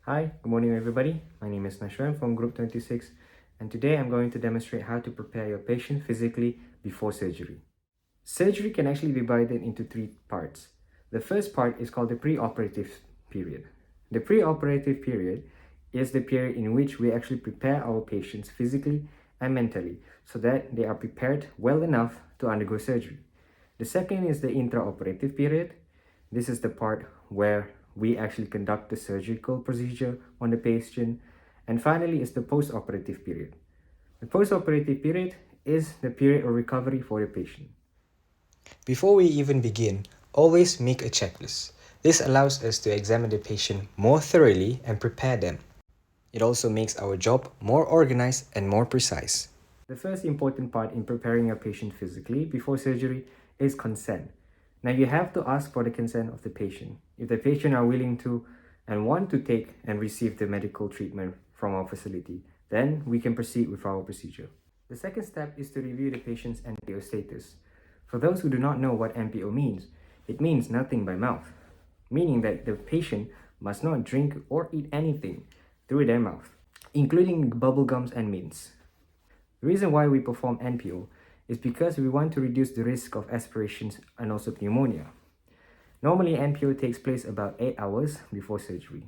Hi, good morning everybody. My name is Nasywan from Group 26 and today I'm going to demonstrate how to prepare your patient physically before surgery. Surgery can actually be divided into three parts. The first part is called the pre-operative period. The pre-operative period is the period in which we actually prepare our patients physically and mentally so that they are prepared well enough to undergo surgery. The second is the intraoperative period. This is the part where we actually conduct the surgical procedure on the patient. And finally is the post-operative period. The post-operative period is the period of recovery for the patient. Before we even begin, always make a checklist. This allows us to examine the patient more thoroughly and prepare them. It also makes our job more organized and more precise. The first important part in preparing a patient physically before surgery is consent. Now you have to ask for the consent of the patient. If the patient are willing to and want to take and receive the medical treatment from our facility, then we can proceed with our procedure. The second step is to review the patient's NPO status. For those who do not know what NPO means, it means nothing by mouth, meaning that the patient must not drink or eat anything through their mouth, including bubble gums and mints. The reason why we perform NPO is because we want to reduce the risk of aspirations and also pneumonia. Normally, NPO takes place about 8 hours before surgery.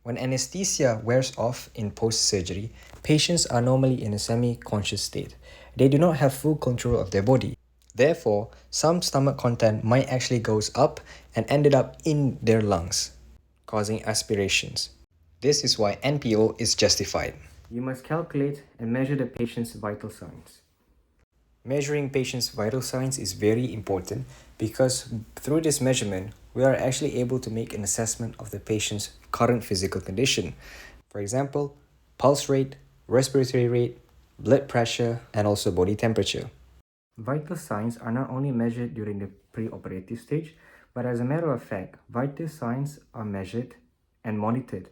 When anesthesia wears off in post-surgery, patients are normally in a semi-conscious state. They do not have full control of their body. Therefore, some stomach content might actually goes up and ended up in their lungs, causing aspirations. This is why NPO is justified. You must calculate and measure the patient's vital signs. Measuring patients' vital signs is very important because through this measurement, we are actually able to make an assessment of the patient's current physical condition. For example, pulse rate, respiratory rate, blood pressure, and also body temperature. Vital signs are not only measured during the pre-operative stage, but as a matter of fact, vital signs are measured and monitored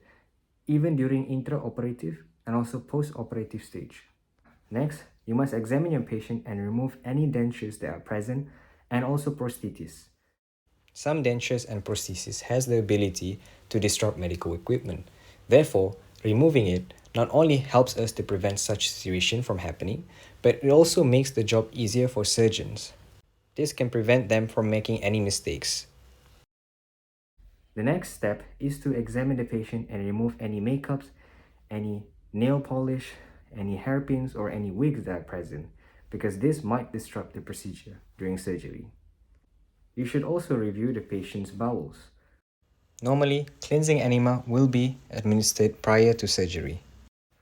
even during intraoperative and also post-operative stage. Next, you must examine your patient and remove any dentures that are present and also prostheses. Some dentures and prostheses has the ability to disrupt medical equipment. Therefore, removing it not only helps us to prevent such situation from happening, but it also makes the job easier for surgeons. This can prevent them from making any mistakes. The next step is to examine the patient and remove any makeups, any nail polish, any hairpins or any wigs that are present, because this might disrupt the procedure during surgery. You should also review the patient's bowels. Normally, cleansing enema will be administered prior to surgery.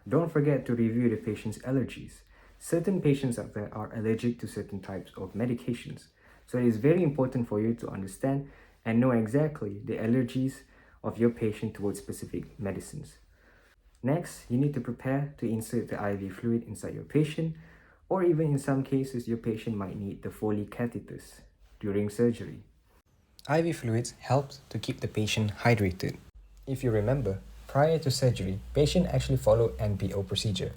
Don't forget to review the patient's allergies. Certain patients out there are allergic to certain types of medications, so it is very important for you to understand and know exactly the allergies of your patient towards specific medicines. Next, you need to prepare to insert the IV fluid inside your patient, or even in some cases, your patient might need the Foley catheters during surgery. IV fluids help to keep the patient hydrated. If you remember, prior to surgery, patient actually follow NPO procedure.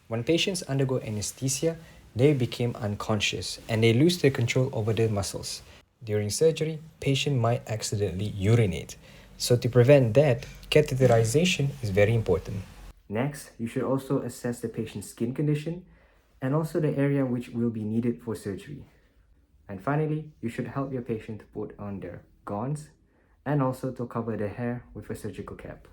When patients undergo anesthesia, they become unconscious and they lose their control over their muscles. During surgery, patient might accidentally urinate. So to prevent that, catheterization is very important. Next, you should also assess the patient's skin condition and also the area which will be needed for surgery. And finally, you should help your patient to put on their gowns and also to cover their hair with a surgical cap.